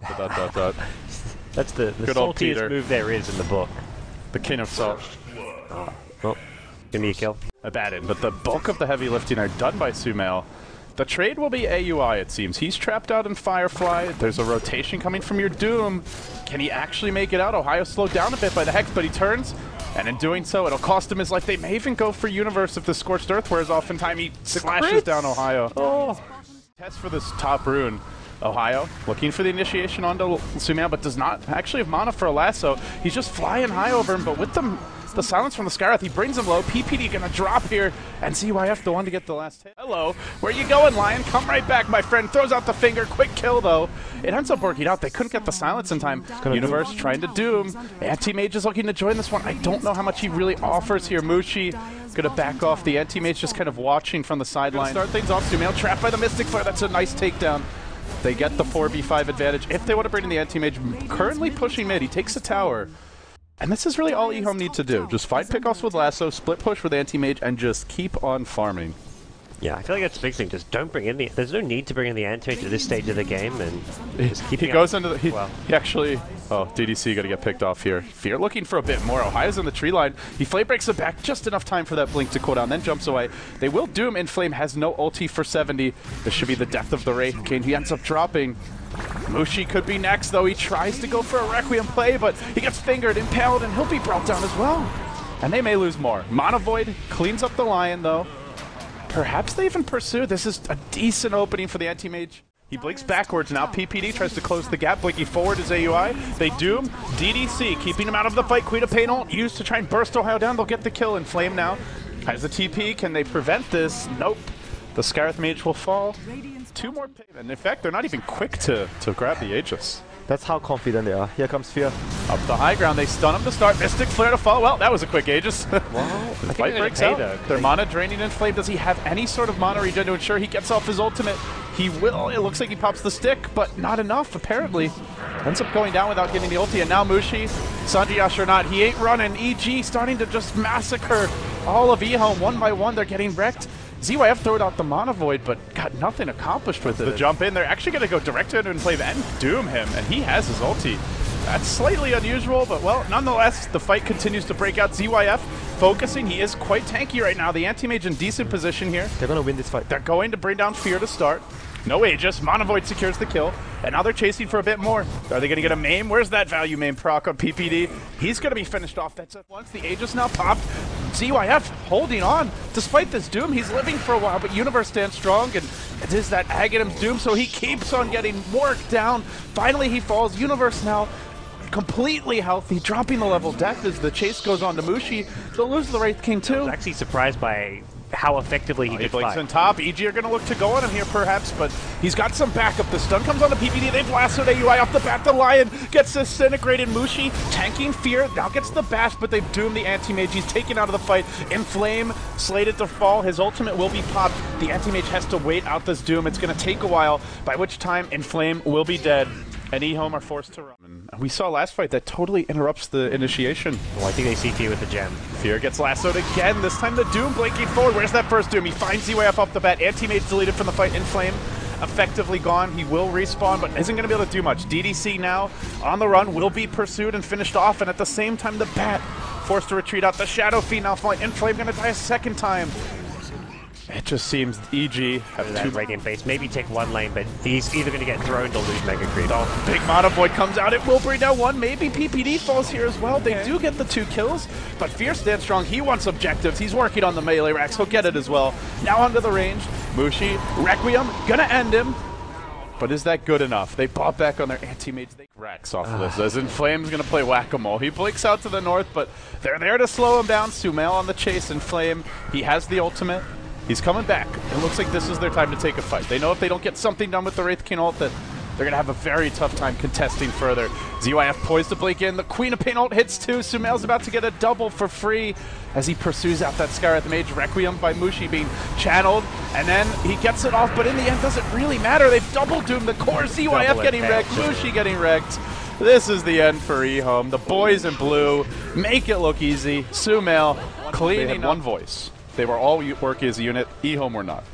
of the dot. That's the saltiest move there is in the book. The king of salt. Well, give me a kill. A bad in, but the bulk of the heavy lifting are done by Sumail. The trade will be AUI, it seems. He's trapped out in Firefly. There's a rotation coming from your Doom. Can he actually make it out? Ohio slowed down a bit by the Hex, but he turns. And in doing so, it'll cost him his life. They may even go for Universe if the Scorched Earth wears off in time. He slashes down Ohio. Oh. Test for this top rune. Ohio looking for the initiation onto Sumail, but does not actually have mana for a lasso. He's just flying high over him, but with the silence from the Skyrath, he brings him low. PPD gonna drop here, and ZYF the one to get the last hit. Hello, where you going, Lion? Come right back, my friend. Throws out the finger, quick kill though. It ends up working out. They couldn't get the silence in time. Universe trying to Doom. Anti-Mage is looking to join this one. I don't know how much he really offers here. Mushi gonna back off. The Anti-Mage just kind of watching from the sideline. Start things off. Sumail trapped by the Mystic Flare. That's a nice takedown. They get the 4v5 advantage. If they want to bring in the Anti-Mage, currently pushing mid, he takes a tower. And this is really all Ehome need to do. Just find pickoffs with Lasso, split push with Anti-Mage, and just keep on farming. Yeah, I feel like that's the big thing. Just don't bring in the... There's no need to bring in the Anti-Mage at this stage of the game, and just keep he goes into the... He actually... Oh, DDC got to get picked off here. Fear looking for a bit more. Ohio's in the tree line. He flame breaks it back just enough time for that blink to cool down, then jumps away. They will Doom, and Flame has no ulti for 70. This should be the death of the Wraith King. He ends up dropping. Mushi could be next, though. He tries to go for a Requiem play, but he gets fingered, impaled, and he'll be brought down as well. And they may lose more. Mana Void cleans up the Lion, though. Perhaps they even pursue. This is a decent opening for the Anti-Mage. He blinks backwards now. PPD tries to close the gap. Blinking forward is AUI. They Doom. DDC keeping him out of the fight. Queen of Pain ult used to try and burst Ohio down. They'll get the kill. And Flame now has the TP. Can they prevent this? Nope. The Skyrath Mage will fall. Two more. And in fact, they're not even quick to grab the Aegis. That's how confident they are. Here comes Fear. Up the high ground, they stun him to start. Mystic Flare to fall. Well, that was a quick Aegis. Wow. The fight breaks out. Their mana draining in Flame. Does he have any sort of mana regen to ensure he gets off his ultimate? He will. It looks like he pops the stick, but not enough, apparently. Ends up going down without getting the ulti, and now Mushi, Sanjiyash or not, he ain't running. EG starting to just massacre all of Ehome one by one. They're getting wrecked. ZYF throwed out the Mana Void, but got nothing accomplished with it. The jump in, they're actually going to go direct to him and Flame and Doom him, and he has his ulti. That's slightly unusual, but well, nonetheless, the fight continues to break out. ZYF focusing. He is quite tanky right now. The Anti-Mage in decent position here. They're going to win this fight. They're going to bring down Fear to start. No Aegis. Mana Void secures the kill. And now they're chasing for a bit more. Are they going to get a maim? Where's that value maim proc on PPD? He's going to be finished off. That's it. Once the Aegis now popped. ZYF holding on. Despite this Doom, he's living for a while, but Universe stands strong, and it is that Aghanim's Doom, so he keeps on getting worked down. Finally, he falls. Universe now completely healthy, dropping the level death as the chase goes on to Mushi. They'll lose the Wraith King too. I was actually surprised by how effectively he did blinks fight. in top. EG are going to look to go on him here perhaps, but he's got some backup. The stun comes on the PPD. They've lassoed AUI off the bat. The Lion gets disintegrated. Mushi tanking Fear. Now gets the bash, but they've doomed the Anti-Mage. He's taken out of the fight. Inflame slated to fall. His ultimate will be popped. The Anti-Mage has to wait out this Doom. It's going to take a while, by which time Inflame will be dead. And Ehome are forced to run. We saw last fight that totally interrupts the initiation. Well, I think they see Fear with the gem. Fear gets lassoed again. This time the Doom blinking forward. Where's that first Doom? He finds ZYF off the bat. Anti-Mage deleted from the fight. Inflame effectively gone. He will respawn, but isn't going to be able to do much. DDC now on the run, will be pursued and finished off. And at the same time, the Bat forced to retreat out. The Shadow Fiend now falling. Inflame going to die a second time. It just seems EG have that Radiant base. Maybe take one lane, but he's either going to get thrown or lose Mega Creep. Oh, big Mana Void comes out. It will bring down one. Maybe PPD falls here as well. They do get the 2 kills, but Fear stands strong. He wants objectives. He's working on the melee racks. He'll get it as well. Now onto the range. Mushi, Requiem, gonna end him. But is that good enough? They bought back on their Anti-Mage. They Rex off of this. As Inflame's going to play Whack-A-Mole. He blinks out to the north, but they're there to slow him down. Sumail on the chase. Inflame, he has the ultimate. He's coming back. It looks like this is their time to take a fight. They know if they don't get something done with the Wraith King ult that they're going to have a very tough time contesting further. ZYF poised to blink in. The Queen of Pain ult hits too. Sumail's about to get a double for free as he pursues out that Skyrath Mage. Requiem by Mushi being channeled, and then he gets it off, but in the end, does it really matter? They've double doomed the core. ZYF getting wrecked. Mushi getting wrecked. This is the end for Ehome. The boys in blue make it look easy. Sumail cleaning one voice. They were all working as a unit. Ehome were not.